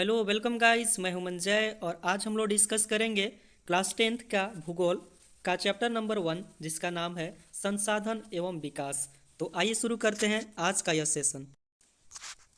Hello welcome guys, मैं हूं मंजय और आज हम लोग डिस्कस करेंगे क्लास 10th का भूगोल का चैप्टर नंबर 1 जिसका नाम है संसाधन एवं विकास। तो आइए शुरू करते हैं आज का यह सेशन।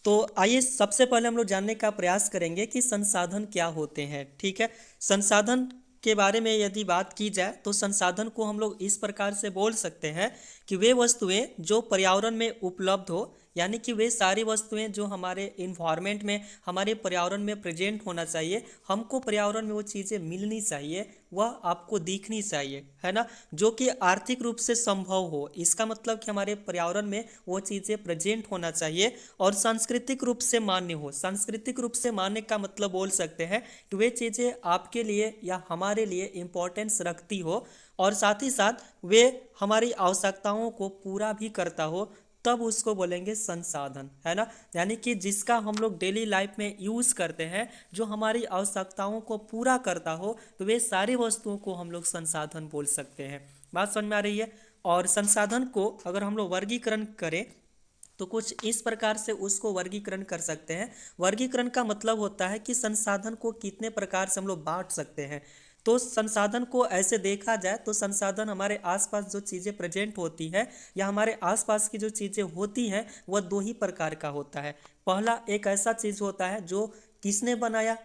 तो आइए सबसे पहले हम लोग जानने का प्रयास करेंगे कि संसाधन क्या होते हैं। ठीक है, संसाधन के बारे में यदि बात की जाए तो संसाधन को हम लोग इस प्रकार से बोल सकते हैं कि वे वस्तुएं जो पर्यावरण में उपलब्ध हो, यानी कि वे सारी वस्तुएं जो हमारे इन्वायरमेंट में, हमारे पर्यावरण में प्रेजेंट होना चाहिए, हमको पर्यावरण में वो चीज़ें मिलनी चाहिए, वह आपको दिखनी चाहिए, है ना, जो कि आर्थिक रूप से संभव हो। इसका मतलब कि हमारे पर्यावरण में वो चीज़ें प्रेजेंट होना चाहिए और सांस्कृतिक रूप से मान्य हो। सांस्कृतिक रूप से मान्य का मतलब बोल सकते हैं कि वे चीज़ें आपके लिए या हमारे लिए इम्पोर्टेंस रखती हो और साथ ही साथ वे हमारी आवश्यकताओं को पूरा भी करता हो, तब उसको बोलेंगे संसाधन, है ना। यानी कि जिसका हम लोग डेली लाइफ में यूज़ करते हैं, जो हमारी आवश्यकताओं को पूरा करता हो, तो वे सारी वस्तुओं को हम लोग संसाधन बोल सकते हैं। बात समझ में आ रही है। और संसाधन को अगर हम लोग वर्गीकरण करें तो कुछ इस प्रकार से उसको वर्गीकरण कर सकते हैं। वर्गीकरण का मतलब होता है कि संसाधन को कितने प्रकार से हम लोग बांट सकते हैं। तो संसाधन को ऐसे देखा जाए तो संसाधन हमारे आसपास जो चीज़ें प्रेजेंट होती है या हमारे आसपास की जो चीज़ें होती हैं वह दो ही प्रकार का होता है। पहला एक ऐसा चीज़ होता है जो किसने बनाया,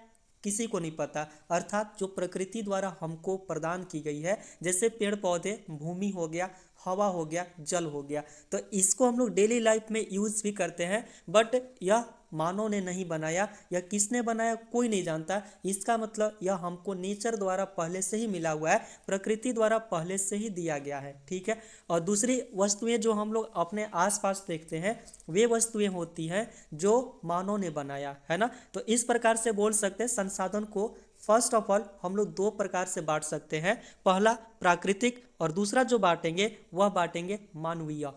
किसी को नहीं पता, अर्थात जो प्रकृति द्वारा हमको प्रदान की गई है, जैसे पेड़ पौधे, भूमि हो गया, हवा हो गया, जल हो गया। तो इसको हम लोग डेली लाइफ में यूज़ भी करते हैं, बट यह मानव ने नहीं बनाया या किसने बनाया कोई नहीं जानता। इसका मतलब यह हमको नेचर द्वारा पहले से ही मिला हुआ है, प्रकृति द्वारा पहले से ही दिया गया है। ठीक है। और दूसरी वस्तुएं जो हम लोग अपने आसपास देखते हैं वे वस्तुएं होती हैं जो मानव ने बनाया, है ना। तो इस प्रकार से बोल सकते हैं संसाधन को फर्स्ट ऑफ ऑल हम लोग दो प्रकार से बांट सकते हैं। पहला प्राकृतिक और दूसरा जो बांटेंगे वह बांटेंगे मानवीय,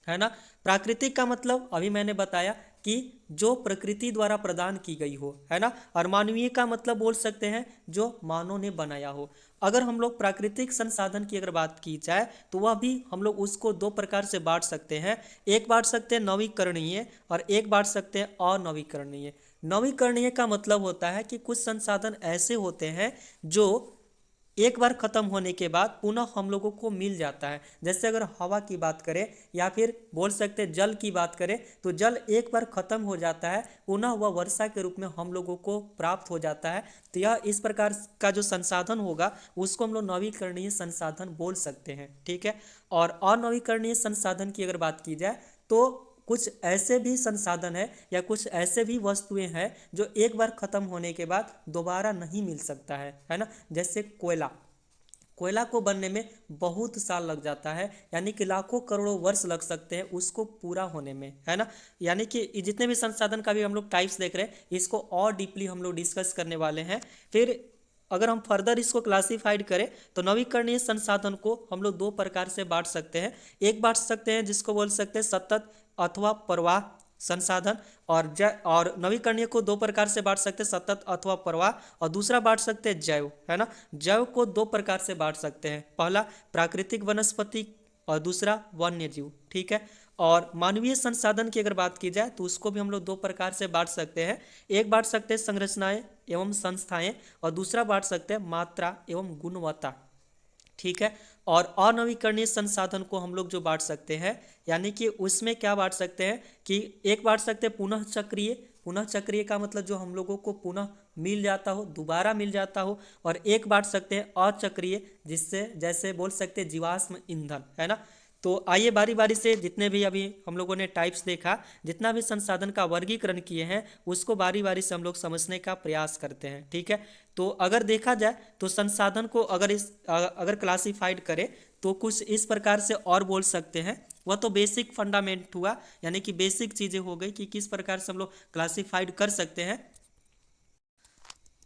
है ना। प्राकृतिक का मतलब अभी मैंने बताया कि जो प्रकृति द्वारा प्रदान की गई हो, है ना। और मानवीय का मतलब बोल सकते हैं जो मानव ने बनाया हो। अगर हम लोग प्राकृतिक संसाधन की अगर बात की जाए तो वह भी हम लोग उसको दो प्रकार से बांट सकते हैं। एक बांट सकते हैं नवीकरणीय और एक बांट सकते हैं अनवीकरणीय। नवीकरणीय का मतलब होता है कि कुछ संसाधन ऐसे होते हैं जो एक बार खत्म होने के बाद पुनः हम लोगों को मिल जाता है। जैसे अगर हवा की बात करें या फिर बोल सकते हैं जल की बात करें, तो जल एक बार खत्म हो जाता है, पुनः वह वर्षा के रूप में हम लोगों को प्राप्त हो जाता है। तो यह इस प्रकार का जो संसाधन होगा उसको हम लोग नवीकरणीय संसाधन बोल सकते हैं। ठीक है। और अनवीकरणीय संसाधन की अगर बात की जाए तो कुछ ऐसे भी संसाधन है या कुछ ऐसे भी वस्तुएं हैं जो एक बार खत्म होने के बाद दोबारा नहीं मिल सकता है ना। जैसे कोयला, कोयला को बनने में बहुत साल लग जाता है, यानी कि लाखों करोड़ों वर्ष लग सकते हैं उसको पूरा होने में, है ना। यानी कि जितने भी संसाधन का भी हम लोग टाइप्स देख रहे हैं इसको और डीपली हम लोग डिस्कस करने वाले हैं। फिर अगर हम फर्दर इसको क्लासिफाइड करें तो नवीकरणीय संसाधन को हम लोग दो प्रकार से बांट सकते हैं। एक बांट सकते हैं जिसको बोल सकते हैं सतत अथवा प्रवाह संसाधन, और नवीकरणीय को दो प्रकार से बांट सकते हैं, सतत अथवा प्रवाह, और दूसरा बांट सकते हैं जैव, है ना। जैव को दो प्रकार से बांट सकते हैं, पहला प्राकृतिक वनस्पति और दूसरा वन्य जीव। ठीक है। और मानवीय संसाधन की अगर बात की जाए तो उसको भी हम लोग दो प्रकार से बांट सकते हैं। एक बांट सकते हैं संरचनाएं एवं संस्थाएं और दूसरा बांट सकते हैं मात्रा एवं गुणवत्ता। ठीक है। और अनवीकरणीय संसाधन को हम लोग जो बांट सकते हैं, यानी कि उसमें क्या बांट सकते हैं कि एक बांट सकते हैं पुनः चक्रीय। पुनः चक्रीय का मतलब जो हम लोगों को पुनः मिल जाता हो, दोबारा मिल जाता हो। और एक बांट सकते हैं अचक्रीय, जिससे जैसे बोल सकते हैं जीवाश्म ईंधन, है ना। तो आइए बारी बारी से जितने भी अभी हम लोगों ने टाइप्स देखा, जितना भी संसाधन का वर्गीकरण किए हैं उसको बारी बारी से हम लोग समझने का प्रयास करते हैं। ठीक है। तो अगर देखा जाए तो संसाधन को अगर क्लासिफाइड करें तो कुछ इस प्रकार से और बोल सकते हैं। वह तो बेसिक फंडामेंट हुआ, यानी कि बेसिक चीज़ें हो गई कि किस प्रकार से हम लोग क्लासिफाइड कर सकते हैं।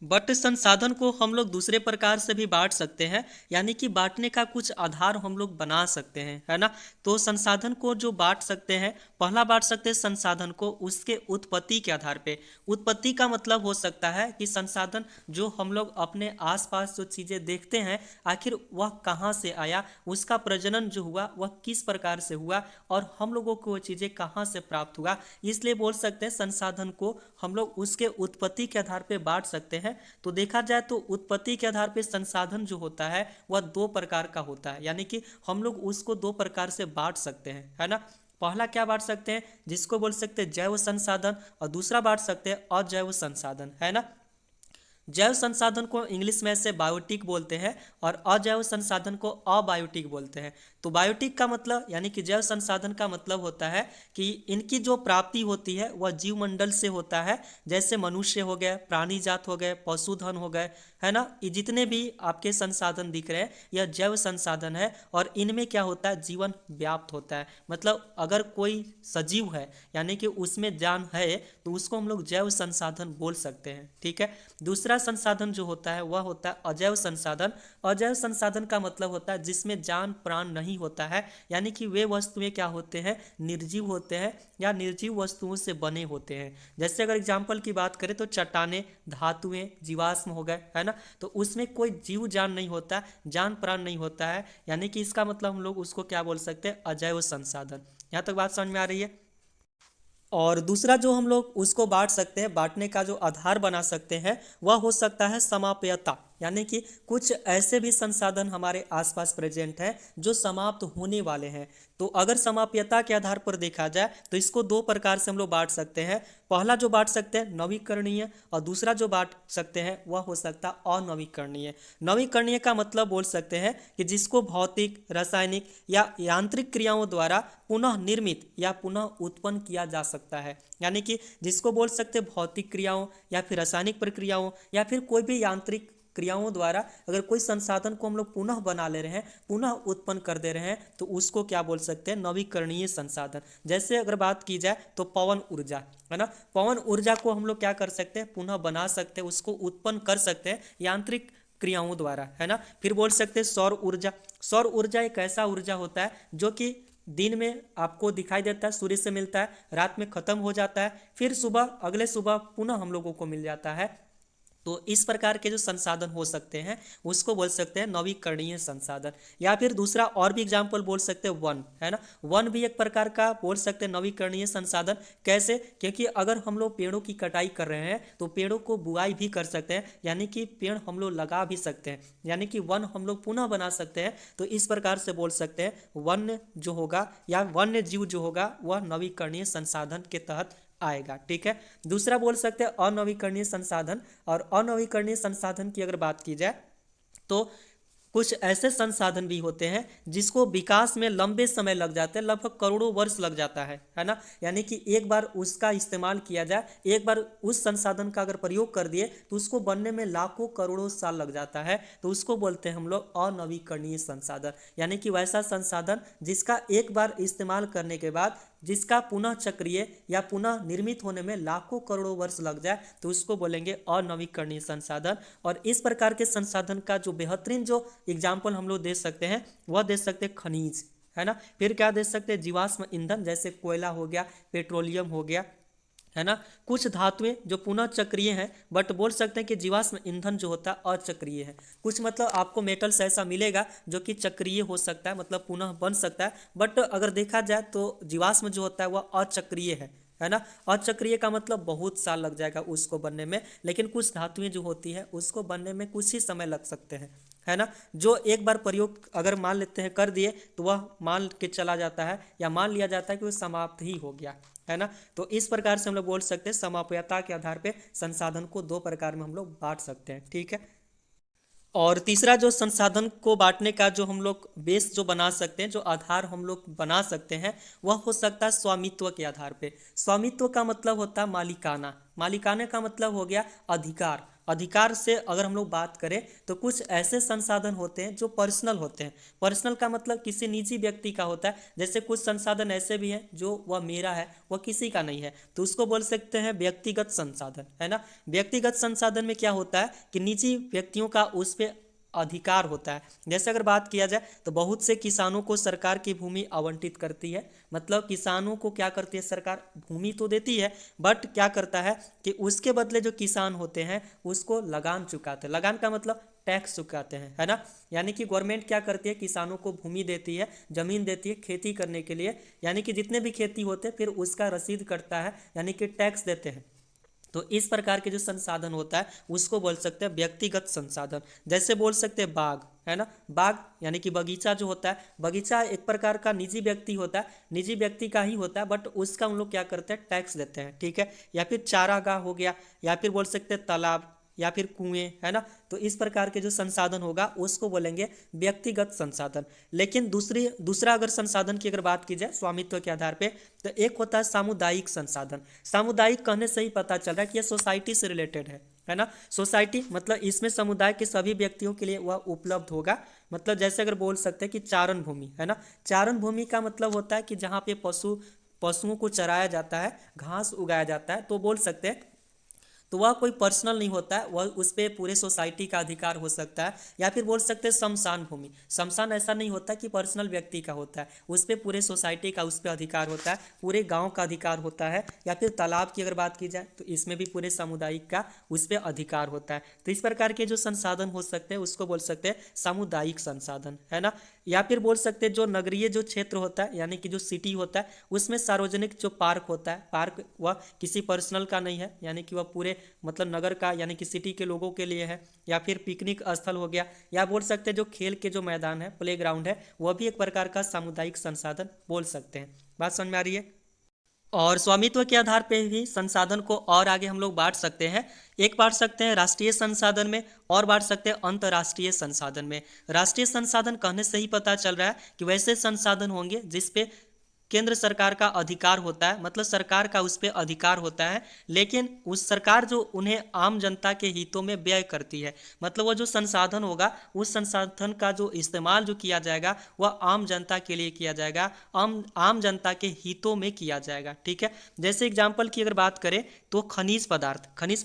बट संसाधन को हम लोग दूसरे प्रकार से भी बांट सकते हैं, यानी कि बांटने का कुछ आधार हम लोग बना सकते हैं, है ना। तो संसाधन को जो बांट सकते हैं, पहला बांट सकते हैं संसाधन को उसके उत्पत्ति के आधार पे। उत्पत्ति का मतलब हो सकता है कि संसाधन जो हम लोग अपने आसपास जो चीज़ें देखते हैं, आखिर वह कहाँ से आया, उसका प्रजनन जो हुआ वह किस प्रकार से हुआ, और हम लोगों को वो चीज़ें कहाँ से प्राप्त हुआ। इसलिए बोल सकते हैं संसाधन को हम लोग उसके उत्पत्ति के आधार पे बांट सकते हैं। तो देखा जाए तो उत्पत्ति के आधार पे संसाधन जो होता है वह दो प्रकार का होता है, यानी कि हम लोग उसको दो प्रकार से बांट सकते हैं, है ना। पहला क्या बांट सकते हैं, जिसको बोल सकते हैं जैव संसाधन, और दूसरा बांट सकते हैं अजैव संसाधन, है ना। जैव संसाधन को इंग्लिश में से बायोटिक बोलते हैं और अजैव संसाधन को अबायोटिक बोलते हैं। तो बायोटिक का मतलब यानी कि जैव संसाधन का मतलब होता है कि इनकी जो प्राप्ति होती है वह जीवमंडल से होता है, जैसे मनुष्य हो गए, प्राणी जात हो गए, पशुधन हो गए, है ना। ये जितने भी आपके संसाधन दिख रहे हैं यह जैव संसाधन है, और इनमें क्या होता है, जीवन व्याप्त होता है। मतलब अगर कोई सजीव है यानी कि उसमें जान है तो उसको हम लोग जैव संसाधन बोल सकते हैं, ठीक है। दूसरा संसाधन जो होता है वह होता है अजैव संसाधन। अजैव संसाधन का मतलब होता है जिसमें जान प्राण नहीं होता है, यानी कि वे वस्तुएं क्या होते हैं, निर्जीव होते हैं या निर्जीव वस्तुओं से बने होते हैं। जैसे अगर एग्जाम्पल की बात करें तो चट्टानें, धातुएं, जीवाश्म हो गए, है ना। तो उसमें कोई जीव जान नहीं होता, जान प्राण नहीं होता है, यानी कि इसका मतलब हम लोग उसको क्या बोल सकते हैं, अजैव संसाधन। यहाँ तक बात समझ में आ रही है। और दूसरा जो हम लोग उसको बांट सकते हैं, बांटने का जो आधार बना सकते हैं वह हो सकता है समाप्यता, यानी कि कुछ ऐसे भी संसाधन हमारे आसपास प्रेजेंट हैं जो समाप्त होने वाले हैं। तो अगर समाप्यता के आधार पर देखा जाए तो इसको दो प्रकार से हम लोग बांट सकते हैं। पहला जो बांट सकते हैं नवीकरणीय, और दूसरा जो बांट सकते हैं वह हो सकता है अनवीकरणीय। नवीकरणीय का मतलब बोल सकते हैं कि जिसको भौतिक, रासायनिक या यांत्रिक क्रियाओं द्वारा पुनः निर्मित या पुनः उत्पन्न किया जा सकता है, यानी कि जिसको बोल सकते हैं भौतिक क्रियाओं या फिर रासायनिक प्रक्रियाओं या फिर कोई भी यांत्रिक क्रियाओं द्वारा अगर कोई संसाधन को हम लोग पुनः बना ले रहे हैं, पुनः उत्पन्न कर दे रहे हैं, तो उसको क्या बोल सकते हैं, नवीकरणीय संसाधन। जैसे अगर बात की जाए तो पवन ऊर्जा, है ना। पवन ऊर्जा को हम लोग क्या कर सकते हैं, पुनः बना सकते हैं, उसको उत्पन्न कर सकते हैं यांत्रिक क्रियाओं द्वारा, है ना। फिर बोल सकते हैं सौर ऊर्जा। सौर ऊर्जा एक ऐसा ऊर्जा होता है जो कि दिन में आपको दिखाई देता है, सूर्य से मिलता है, रात में खत्म हो जाता है, फिर सुबह, अगले सुबह पुनः हम लोगों को मिल जाता है। तो इस प्रकार के जो संसाधन हो सकते हैं उसको बोल सकते हैं नवीकरणीय संसाधन। या फिर दूसरा और भी एग्जाम्पल बोल सकते हैं वन, है ना। वन भी एक प्रकार का बोल सकते हैं नवीकरणीय संसाधन। कैसे, क्योंकि अगर हम लोग पेड़ों की कटाई कर रहे हैं तो पेड़ों को बुआई भी कर सकते हैं, यानी कि पेड़ हम लोग लगा भी सकते हैं, यानी कि वन हम लोग पुनः बना सकते हैं। तो इस प्रकार से बोल सकते हैं वन्य जो होगा या वन्य जीव जो होगा वह नवीकरणीय संसाधन के तहत आएगा, ठीक है। दूसरा बोल सकते हैं अनवीकरणीय संसाधन। और अनवीकरणीय संसाधन की अगर बात की जाए तो कुछ ऐसे संसाधन भी होते हैं जिसको विकास में लंबे समय लग जाते हैं, लगभग करोड़ों वर्ष लग जाता है ना। यानी कि एक बार उसका इस्तेमाल किया जाए, एक बार उस संसाधन का अगर प्रयोग कर दिए तो उसको बनने में लाखों करोड़ों साल लग जाता है, तो उसको बोलते हैं हम लोग अनवीकरणीय संसाधन। यानी कि वैसा संसाधन जिसका एक बार इस्तेमाल करने के बाद जिसका पुनः चक्रीय या पुनः निर्मित होने में लाखों करोड़ों वर्ष लग जाए तो उसको बोलेंगे अनवीकरणीय संसाधन। और इस प्रकार के संसाधन का जो बेहतरीन जो एग्जाम्पल हम लोग दे सकते हैं वह दे सकते हैं खनिज, है ना। फिर क्या दे सकते हैं, जीवाश्म ईंधन, जैसे कोयला हो गया, पेट्रोलियम हो गया, है ना। कुछ धातुएं जो पुनः चक्रीय हैं, बट बोल सकते हैं कि जीवाश्म ईंधन जो होता है अचक्रीय है। कुछ मतलब आपको मेटल्स ऐसा मिलेगा जो कि चक्रीय हो सकता है, मतलब पुनः बन सकता है, बट अगर देखा जाए तो जीवाश्म जो होता है वह अचक्रीय है ना। अचक्रीय का मतलब बहुत साल लग जाएगा उसको बनने में, लेकिन कुछ धातुएं जो होती है उसको बनने में कुछ ही समय लग सकते हैं, है ना। जो एक बार प्रयोग अगर मान लेते हैं कर दिए तो वह मान के चला जाता है या मान लिया जाता है कि वह समाप्त ही हो गया, है ना। तो इस प्रकार से हम लोग बोल सकते हैं समाप्यता के आधार पे संसाधन को दो प्रकार में हम लोग बांट सकते हैं, ठीक है। और तीसरा जो संसाधन को बांटने का जो हम लोग बेस जो बना सकते हैं, जो आधार हम लोग बना सकते हैं, वह हो सकता है स्वामित्व के आधार पे। स्वामित्व का मतलब होता है मालिकाना। मालिकाना का मतलब हो गया अधिकार। अधिकार से अगर हम लोग बात करें तो कुछ ऐसे संसाधन होते हैं जो पर्सनल होते हैं। पर्सनल का मतलब किसी निजी व्यक्ति का होता है। जैसे कुछ संसाधन ऐसे भी हैं जो वह मेरा है, वह किसी का नहीं है, तो उसको बोल सकते हैं व्यक्तिगत संसाधन, है ना। व्यक्तिगत संसाधन में क्या होता है कि निजी व्यक्तियों का उस पर अधिकार होता है। जैसे अगर बात किया जाए तो बहुत से किसानों को सरकार की भूमि आवंटित करती है। मतलब किसानों को क्या करती है सरकार, भूमि तो देती है, बट क्या करता है कि उसके बदले जो किसान होते हैं उसको लगान चुकाते हैं। लगान का मतलब टैक्स चुकाते हैं, है ना। यानी कि गवर्नमेंट क्या करती है, किसानों को भूमि देती है, जमीन देती है खेती करने के लिए, यानी कि जितने भी खेती होते हैं फिर उसका रसीद कटता है, यानी कि टैक्स देते हैं। तो इस प्रकार के जो संसाधन होता है उसको बोल सकते हैं व्यक्तिगत संसाधन। जैसे बोल सकते हैं बाग, है ना। बाग यानी कि बगीचा जो होता है, बगीचा एक प्रकार का निजी व्यक्ति होता है, निजी व्यक्ति का ही होता है, बट उसका हम लोग क्या करते हैं, टैक्स देते हैं, ठीक है। या फिर चारागाह हो गया, या फिर बोल सकते हैं तालाब, या फिर कुएं, है ना। तो इस प्रकार के जो संसाधन होगा उसको बोलेंगे व्यक्तिगत संसाधन। लेकिन दूसरा अगर संसाधन की अगर बात की जाए स्वामित्व के आधार पे, तो एक होता है सामुदायिक संसाधन। सामुदायिक कहने से ही पता चल रहा है कि यह सोसाइटी से रिलेटेड है ना। सोसाइटी मतलब इसमें समुदाय के सभी व्यक्तियों के लिए वह उपलब्ध होगा। मतलब जैसे अगर बोल सकते हैं कि चारण भूमि, है ना। चारण भूमि का मतलब होता है कि जहाँ पे पशुओं को चराया जाता है, घास उगाया जाता है, तो बोल सकते हैं तो वह कोई पर्सनल नहीं होता है, वह उस पर पूरे सोसाइटी का अधिकार हो सकता है। या फिर बोल सकते हैं शमशान भूमि। शमशान ऐसा नहीं होता कि पर्सनल व्यक्ति का होता है, उस पर पूरे सोसाइटी का उस पर अधिकार होता है, पूरे गांव का अधिकार होता है। या फिर तालाब की अगर बात की जाए तो इसमें भी पूरे सामुदायिक का उस पर अधिकार होता है। तो इस प्रकार के जो संसाधन हो सकते हैं उसको बोल सकते हैं सामुदायिक संसाधन, है ना। या फिर बोल सकते हैं जो नगरीय जो क्षेत्र होता है, यानी कि जो सिटी होता है, उसमें सार्वजनिक जो पार्क होता है, पार्क वह किसी पर्सनल का नहीं है, यानी कि वह पूरे मतलब नगर का यानी कि सिटी के लोगों के लिए है। या फिर पिकनिक स्थल हो गया, या बोल सकते हैं जो खेल के जो मैदान है, प्ले ग्राउंड है, वह भी एक प्रकार का सामुदायिक संसाधन बोल सकते हैं। बात समझ में आ रही है। और स्वामित्व के आधार पर भी संसाधन को और आगे हम लोग बांट सकते हैं। एक बांट सकते हैं राष्ट्रीय संसाधन में, और बांट सकते हैं अंतर्राष्ट्रीय संसाधन में। राष्ट्रीय संसाधन कहने से ही पता चल रहा है कि वैसे संसाधन होंगे जिसपे केंद्र सरकार का अधिकार होता है, मतलब सरकार का उस पर अधिकार होता है, लेकिन उस सरकार जो उन्हें आम जनता के हितों में व्यय करती है। मतलब वह जो संसाधन होगा उस संसाधन का जो इस्तेमाल जो किया जाएगा वह आम जनता के लिए किया जाएगा, आम जनता के हितों में किया जाएगा, ठीक है। जैसे एग्जाम्पल की अगर बात करें तो खनिज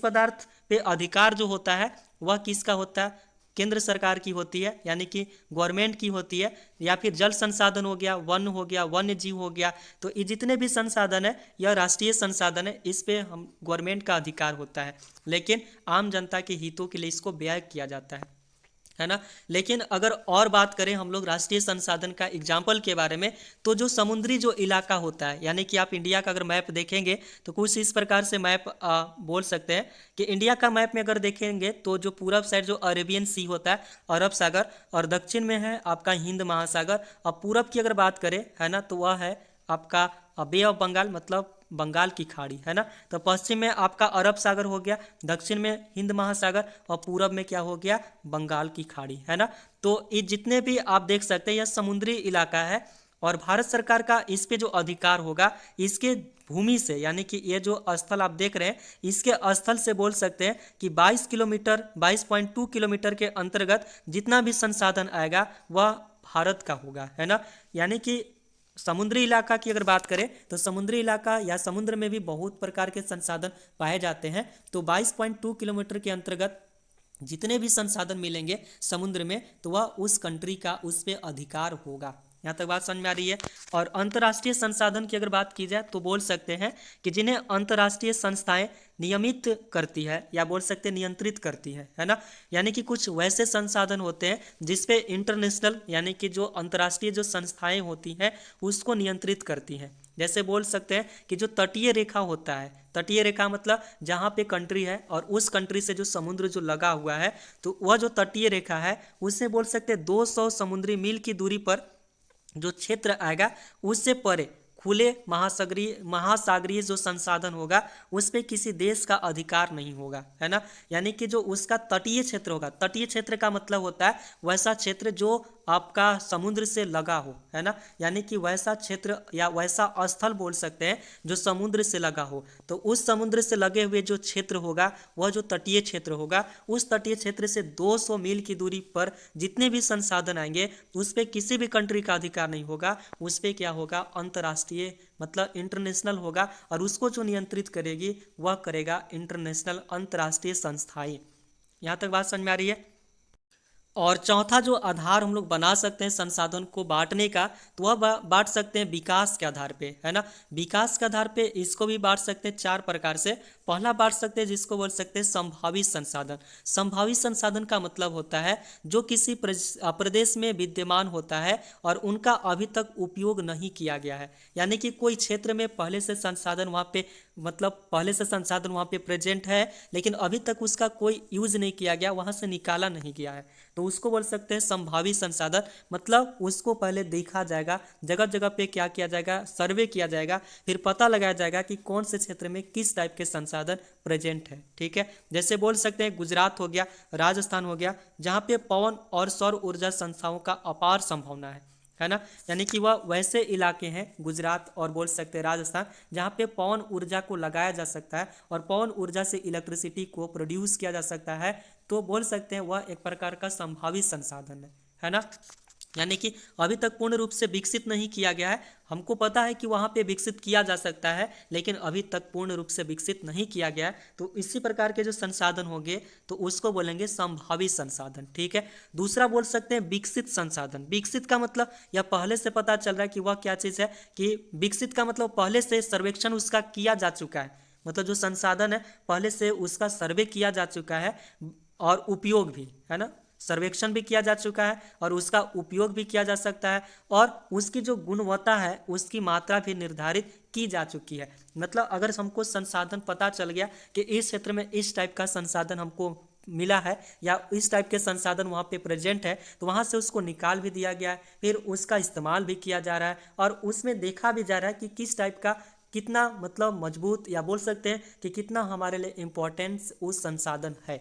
पदार्थ पे अधिकार जो होता है वह किसका होता है, केंद्र सरकार की होती है, यानी कि गवर्नमेंट की होती है। या फिर जल संसाधन हो गया, वन हो गया, वन्य जीव हो गया, तो ये जितने भी संसाधन है यह राष्ट्रीय संसाधन है, इस पे हम गवर्नमेंट का अधिकार होता है, लेकिन आम जनता के हितों के लिए इसको व्यय किया जाता है ना। लेकिन अगर और बात करें हम लोग राष्ट्रीय संसाधन का एग्जाम्पल के बारे में, तो जो समुद्री जो इलाका होता है, यानी कि आप इंडिया का अगर मैप देखेंगे तो कुछ इस प्रकार से मैप बोल सकते हैं कि इंडिया का मैप में अगर देखेंगे तो जो पूरब साइड जो अरेबियन सी होता है, अरब सागर, और दक्षिण में है आपका हिंद महासागर, और पूरब की अगर बात करें, है ना, तो वह है आपका बे ऑफ बंगाल, मतलब बंगाल की खाड़ी, है ना। तो पश्चिम में आपका अरब सागर हो गया, दक्षिण में हिंद महासागर, और पूरब में क्या हो गया, बंगाल की खाड़ी, है ना। तो ये जितने भी आप देख सकते हैं यह समुद्री इलाका है, और भारत सरकार का इस पे जो अधिकार होगा इसके भूमि से, यानी कि ये जो स्थल आप देख रहे हैं इसके स्थल से बोल सकते हैं कि 22 किलोमीटर 22.2 किलोमीटर के अंतर्गत जितना भी संसाधन आएगा वह भारत का होगा, है ना। यानी कि समुद्री इलाका की अगर बात करें तो समुद्री इलाका या समुद्र में भी बहुत प्रकार के संसाधन पाए जाते हैं। तो 22.2 किलोमीटर के अंतर्गत जितने भी संसाधन मिलेंगे समुद्र में तो वह उस कंट्री का उस पे अधिकार होगा। यहाँ तक बात समझ में आ रही है। और अंतर्राष्ट्रीय संसाधन की अगर बात की जाए तो बोल सकते हैं कि जिन्हें अंतर्राष्ट्रीय संस्थाएं नियमित करती है या बोल सकते हैं नियंत्रित करती है ना। यानी कि कुछ वैसे संसाधन होते हैं जिसपे इंटरनेशनल यानी कि जो अंतर्राष्ट्रीय जो संस्थाएं होती हैं उसको नियंत्रित करती हैं। जैसे बोल सकते हैं कि जो तटीय रेखा होता है, तटीय रेखा मतलब जहाँ पे कंट्री है और उस कंट्री से जो समुद्र जो लगा हुआ है, तो वह जो तटीय रेखा है उससे बोल सकते हैं 200 समुद्री मील की दूरी पर जो क्षेत्र आएगा उससे परे खुले महासागरीय जो संसाधन होगा उस पर किसी देश का अधिकार नहीं होगा, है ना। यानी कि जो उसका तटीय क्षेत्र होगा, तटीय क्षेत्र का मतलब होता है वैसा क्षेत्र जो आपका समुद्र से लगा हो, है ना, यानी कि वैसा क्षेत्र या वैसा स्थल बोल सकते हैं जो समुद्र से लगा हो। तो उस समुद्र से लगे हुए जो क्षेत्र होगा वह जो तटीय क्षेत्र होगा, उस तटीय क्षेत्र से 200 मील की दूरी पर जितने भी संसाधन आएंगे उस पर किसी भी कंट्री का अधिकार नहीं होगा। उस पर क्या होगा, अंतर्राष्ट्रीय मतलब इंटरनेशनल होगा, और उसको जो नियंत्रित करेगी वह करेगा इंटरनेशनल अंतर्राष्ट्रीय संस्थाएं। यहाँ तक बात समझ में आ रही है। और चौथा जो आधार हम लोग बना सकते हैं संसाधन को बांटने का, तो वह बांट सकते हैं विकास के आधार पे, है ना। विकास के आधार पे इसको भी बांट सकते हैं 4 प्रकार से। पहला बांट सकते हैं जिसको बोल सकते हैं संभावित संसाधन। संभावित संसाधन का मतलब होता है जो किसी प्रदेश में विद्यमान होता है और उनका अभी तक उपयोग नहीं किया गया है, यानी कि कोई क्षेत्र में पहले से संसाधन वहाँ पे मतलब पहले से संसाधन वहाँ पे प्रेजेंट है लेकिन अभी तक उसका कोई यूज नहीं किया गया, वहाँ से निकाला नहीं गया है, तो उसको बोल सकते हैं संभावित संसाधन। मतलब उसको पहले देखा जाएगा, जगह जगह पे क्या किया जाएगा, सर्वे किया जाएगा, फिर पता लगाया जाएगा कि कौन से क्षेत्र में किस टाइप के संसाधन प्रेजेंट है। ठीक है, जैसे बोल सकते हैं गुजरात हो गया, राजस्थान हो गया, जहाँ पे पवन और सौर ऊर्जा संस्थाओं का अपार संभावना है ना, यानी कि वह वैसे इलाके हैं गुजरात और बोल सकते हैं राजस्थान जहाँ पे पवन ऊर्जा को लगाया जा सकता है और पवन ऊर्जा से इलेक्ट्रिसिटी को प्रोड्यूस किया जा सकता है, तो बोल सकते हैं वह एक प्रकार का संभावित संसाधन है ना। यानी कि अभी तक पूर्ण रूप से विकसित नहीं किया गया है, हमको पता है कि वहाँ पे विकसित किया जा सकता है लेकिन अभी तक पूर्ण रूप से विकसित नहीं किया गया है, तो इसी प्रकार के जो संसाधन होंगे तो उसको बोलेंगे संभावित संसाधन। ठीक है, दूसरा बोल सकते हैं विकसित संसाधन। विकसित का मतलब यह पहले से पता चल रहा है कि वह क्या चीज़ है, कि विकसित का मतलब पहले से सर्वेक्षण उसका किया जा चुका है, मतलब जो संसाधन है पहले से उसका सर्वे किया जा चुका है और उपयोग भी, है ना, सर्वेक्षण भी किया जा चुका है और उसका उपयोग भी किया जा सकता है और उसकी जो गुणवत्ता है उसकी मात्रा भी निर्धारित की जा चुकी है। मतलब अगर हमको संसाधन पता चल गया कि इस क्षेत्र में इस टाइप का संसाधन हमको मिला है या इस टाइप के संसाधन वहाँ पे प्रेजेंट है, तो वहाँ से उसको निकाल भी दिया गया है, फिर उसका इस्तेमाल भी किया जा रहा है और उसमें देखा भी जा रहा है कि किस टाइप का कितना मतलब मजबूत या बोल सकते हैं कि कितना हमारे लिए इम्पोर्टेंस उस संसाधन है।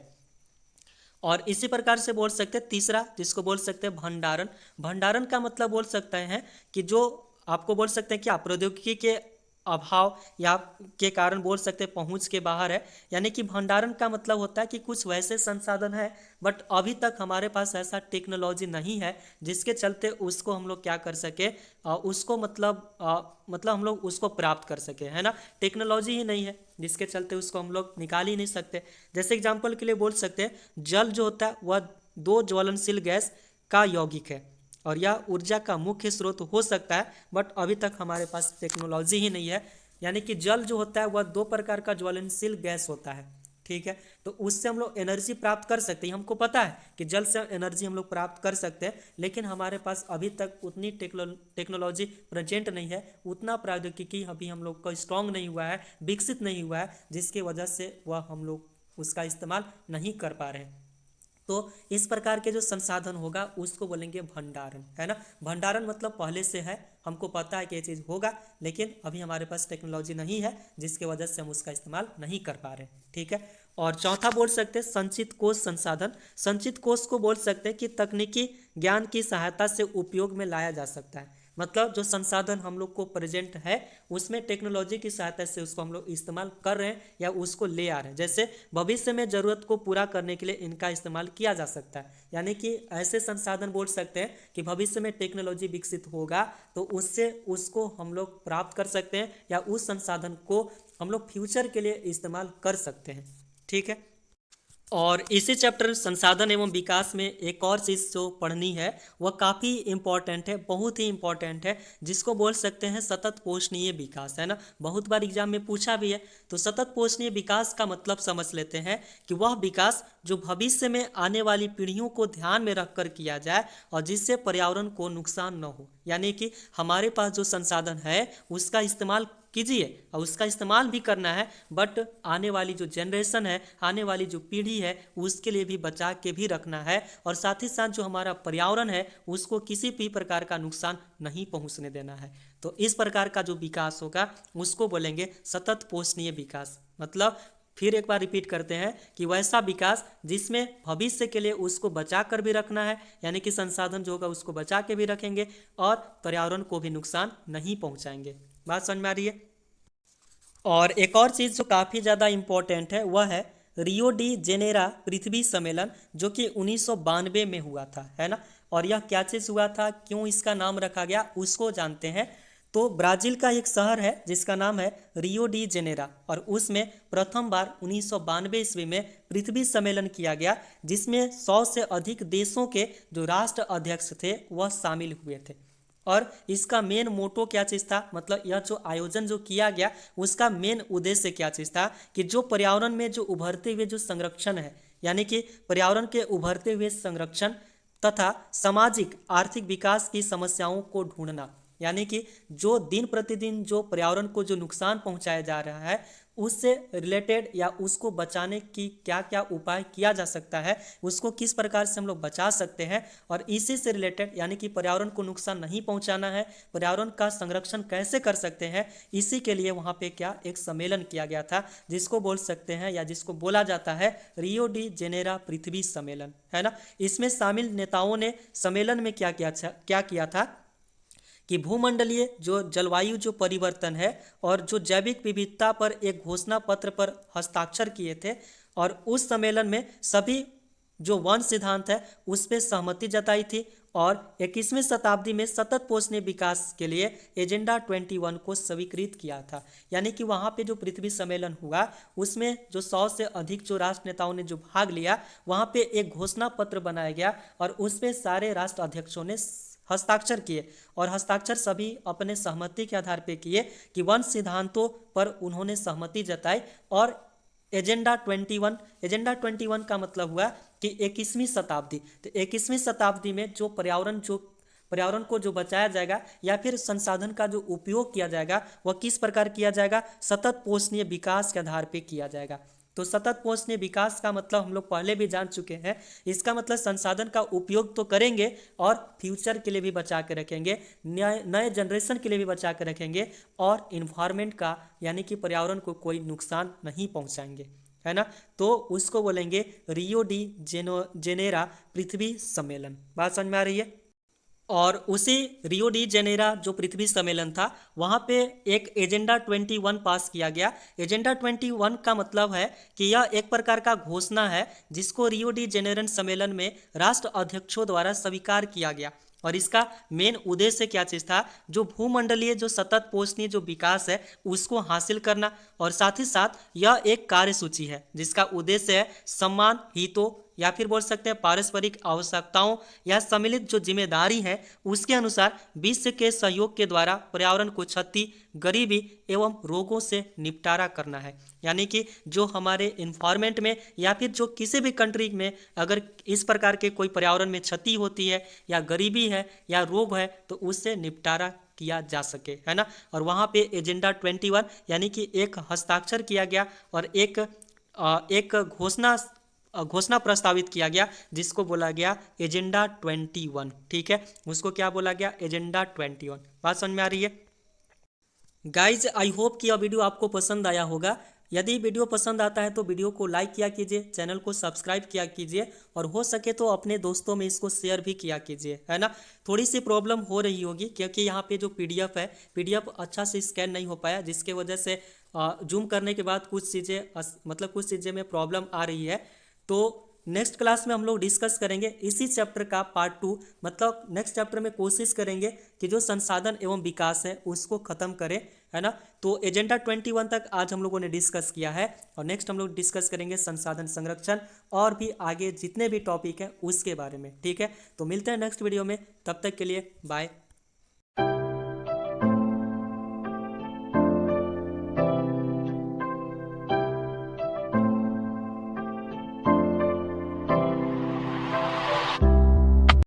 और इसी प्रकार से बोल सकते हैं तीसरा जिसको बोल सकते हैं भंडारण। भंडारण का मतलब बोल सकते हैं कि जो आपको बोल सकते हैं कि आप प्रौद्योगिकी के अभाव या के कारण बोल सकते हैं पहुंच के बाहर है, यानी कि भंडारण का मतलब होता है कि कुछ वैसे संसाधन है बट अभी तक हमारे पास ऐसा टेक्नोलॉजी नहीं है जिसके चलते उसको हम लोग क्या कर सके, उसको मतलब हम लोग उसको प्राप्त कर सके, है ना। टेक्नोलॉजी ही नहीं है जिसके चलते उसको हम लोग निकाल ही नहीं सकते। जैसे एग्जाम्पल के लिए बोल सकते हैं जल जो होता है वह 2 ज्वलनशील गैस का यौगिक है और यह ऊर्जा का मुख्य स्रोत हो सकता है बट अभी तक हमारे पास टेक्नोलॉजी ही नहीं है। यानी कि जल जो होता है वह 2 प्रकार का ज्वलनशील गैस होता है। ठीक है, तो उससे हम लोग एनर्जी प्राप्त कर सकते हैं, हमको पता है कि जल से एनर्जी हम लोग प्राप्त कर सकते हैं, लेकिन हमारे पास अभी तक उतनी टेक्नोलॉजी प्रेजेंट नहीं है, उतना प्रौद्योगिकी अभी हम लोग का स्ट्रांग नहीं हुआ है, विकसित नहीं हुआ है, जिसकी वजह से वह हम लोग उसका इस्तेमाल नहीं कर पा रहे हैं। तो इस प्रकार के जो संसाधन होगा उसको बोलेंगे भंडारण, है ना। भंडारण मतलब पहले से है, हमको पता है कि ये चीज़ होगा लेकिन अभी हमारे पास टेक्नोलॉजी नहीं है जिसके वजह से हम उसका इस्तेमाल नहीं कर पा रहे। ठीक है, और चौथा बोल सकते हैं संचित कोष संसाधन। संचित कोष को बोल सकते हैं कि तकनीकी ज्ञान की सहायता से उपयोग में लाया जा सकता है। मतलब जो संसाधन हम लोग को प्रेजेंट है उसमें टेक्नोलॉजी की सहायता से उसको हम लोग इस्तेमाल कर रहे हैं या उसको ले आ रहे हैं। जैसे भविष्य में ज़रूरत को पूरा करने के लिए इनका इस्तेमाल किया जा सकता है, यानी कि ऐसे संसाधन बोल सकते हैं कि भविष्य में टेक्नोलॉजी विकसित होगा तो उससे उसको हम लोग प्राप्त कर सकते हैं या उस संसाधन को हम लोग फ्यूचर के लिए इस्तेमाल कर सकते हैं। ठीक है, और इसी चैप्टर संसाधन एवं विकास में एक और चीज़ जो पढ़नी है वह काफ़ी इम्पॉर्टेंट है, बहुत ही इम्पॉर्टेंट है, जिसको बोल सकते हैं सतत पोषणीय विकास, है ना। बहुत बार एग्जाम में पूछा भी है। तो सतत पोषणीय विकास का मतलब समझ लेते हैं कि वह विकास जो भविष्य में आने वाली पीढ़ियों को ध्यान में रखकर किया जाए और जिससे पर्यावरण को नुकसान न हो। यानी कि हमारे पास जो संसाधन है उसका इस्तेमाल कीजिए और उसका इस्तेमाल भी करना है, बट आने वाली जो जनरेशन है, आने वाली जो पीढ़ी है उसके लिए भी बचा के भी रखना है और साथ ही साथ जो हमारा पर्यावरण है उसको किसी भी प्रकार का नुकसान नहीं पहुंचने देना है। तो इस प्रकार का जो विकास होगा उसको बोलेंगे सतत पोषणीय विकास। मतलब फिर एक बार रिपीट करते हैं कि वैसा विकास जिसमें भविष्य के लिए उसको बचा कर भी रखना है, यानी कि संसाधन जो होगा उसको बचा के भी रखेंगे और पर्यावरण को भी नुकसान नहीं पहुंचाएंगे। बात समझ में आ रही है। और एक और चीज़ जो काफ़ी ज़्यादा इम्पोर्टेंट है वह है रियो डी जेनेरा पृथ्वी सम्मेलन, जो कि 1992 में हुआ था, है ना। और यह क्या चीज़ हुआ था, क्यों इसका नाम रखा गया, उसको जानते हैं। तो ब्राज़ील का एक शहर है जिसका नाम है रियो डी जेनेरा, और उसमें प्रथम बार 1992 ईस्वी में पृथ्वी सम्मेलन किया गया, जिसमें 100 से अधिक देशों के जो राष्ट्र अध्यक्ष थे वह शामिल हुए थे। और इसका मेन मोटो क्या चीज़ था, मतलब यह जो आयोजन जो किया गया उसका मेन उद्देश्य क्या चीज़ था कि जो पर्यावरण में जो उभरते हुए जो संरक्षण है, यानी कि पर्यावरण के उभरते हुए संरक्षण तथा सामाजिक आर्थिक विकास की समस्याओं को ढूंढना, यानी कि जो दिन प्रतिदिन जो पर्यावरण को जो नुकसान पहुंचाया जा रहा है उससे रिलेटेड या उसको बचाने की क्या क्या उपाय किया जा सकता है, उसको किस प्रकार से हम लोग बचा सकते हैं, और इसी से रिलेटेड यानी कि पर्यावरण को नुकसान नहीं पहुंचाना है, पर्यावरण का संरक्षण कैसे कर सकते हैं, इसी के लिए वहाँ पे क्या एक सम्मेलन किया गया था, जिसको बोल सकते हैं या जिसको बोला जाता है रियो डी जेनेरा पृथ्वी सम्मेलन, है ना। इसमें शामिल नेताओं ने सम्मेलन में क्या किया था कि भूमंडलीय जो जलवायु जो परिवर्तन है और जो जैविक विविधता पर एक घोषणा पत्र पर हस्ताक्षर किए थे, और उस सम्मेलन में सभी जो वन सिद्धांत है उस पर सहमति जताई थी, और 21वीं शताब्दी में सतत पोषणीय विकास के लिए एजेंडा 21 को स्वीकृत किया था। यानी कि वहाँ पे जो पृथ्वी सम्मेलन हुआ उसमें जो 100 से अधिक जो राष्ट्र नेताओं ने जो भाग लिया, वहाँ पे एक घोषणा पत्र बनाया गया और उस पर सारे राष्ट्र अध्यक्षों ने हस्ताक्षर किए, और हस्ताक्षर सभी अपने सहमति के आधार पर किए कि वन सिद्धांतों पर उन्होंने सहमति जताई। और एजेंडा 21 का मतलब हुआ कि 21वीं शताब्दी, तो 21वीं शताब्दी में जो पर्यावरण को जो बचाया जाएगा या फिर संसाधन का जो उपयोग किया जाएगा वह किस प्रकार किया जाएगा, सतत पोषणीय विकास के आधार पर किया जाएगा। तो सतत पोषणीय विकास का मतलब हम लोग पहले भी जान चुके हैं, इसका मतलब संसाधन का उपयोग तो करेंगे और फ्यूचर के लिए भी बचा के रखेंगे, नए जनरेशन के लिए भी बचा के रखेंगे, और इन्वायरमेंट का यानी कि पर्यावरण को कोई नुकसान नहीं पहुंचाएंगे, है ना। तो उसको बोलेंगे रियो डी जेनेरा पृथ्वी सम्मेलन। बात समझ में आ रही है। और उसी रियो डी जेनेरा जो पृथ्वी सम्मेलन था वहाँ पे एक एजेंडा 21 पास किया गया। एजेंडा 21 का मतलब है कि यह एक प्रकार का घोषणा है जिसको रियो डी जेनेरन सम्मेलन में राष्ट्र अध्यक्षों द्वारा स्वीकार किया गया, और इसका मेन उद्देश्य क्या चीज़ था, जो भूमंडलीय जो सतत पोषणीय जो विकास है उसको हासिल करना, और साथ ही साथ यह एक कार्यसूची है जिसका उद्देश्य है सम्मान हितों या फिर बोल सकते हैं पारस्परिक आवश्यकताओं या सम्मिलित जो जिम्मेदारी है उसके अनुसार विश्व के सहयोग के द्वारा पर्यावरण को क्षति, गरीबी एवं रोगों से निपटारा करना है। यानी कि जो हमारे इन्वायरमेंट में या फिर जो किसी भी कंट्री में अगर इस प्रकार के कोई पर्यावरण में क्षति होती है या गरीबी है या रोग है तो उससे निपटारा किया जा सके, है ना। और वहाँ पे एजेंडा 21 यानी कि एक हस्ताक्षर किया गया और एक घोषणा प्रस्तावित किया गया जिसको बोला गया एजेंडा 21। ठीक है, उसको क्या बोला गया, एजेंडा 21। बात समझ में आ रही है। गाइज आई होप कि यह वीडियो आपको पसंद आया होगा। यदि वीडियो पसंद आता है तो वीडियो को लाइक किया कीजिए, चैनल को सब्सक्राइब किया कीजिए, और हो सके तो अपने दोस्तों में इसको शेयर भी किया कीजिए, है ना। थोड़ी सी प्रॉब्लम हो रही होगी क्योंकि यहाँ पे जो पीडीएफ है, पीडीएफ अच्छा से स्कैन नहीं हो पाया, जिसके वजह से जूम करने के बाद कुछ चीज़ें में प्रॉब्लम आ रही है। तो नेक्स्ट क्लास में हम लोग डिस्कस करेंगे इसी चैप्टर का पार्ट 2, मतलब नेक्स्ट चैप्टर में कोशिश करेंगे कि जो संसाधन एवं विकास है उसको खत्म करें, है ना। तो एजेंडा 21 तक आज हम लोगों ने डिस्कस किया है, और नेक्स्ट हम लोग डिस्कस करेंगे संसाधन संरक्षण और भी आगे जितने भी टॉपिक हैं उसके बारे में। ठीक है, तो मिलते हैं नेक्स्ट वीडियो में, तब तक के लिए बाय।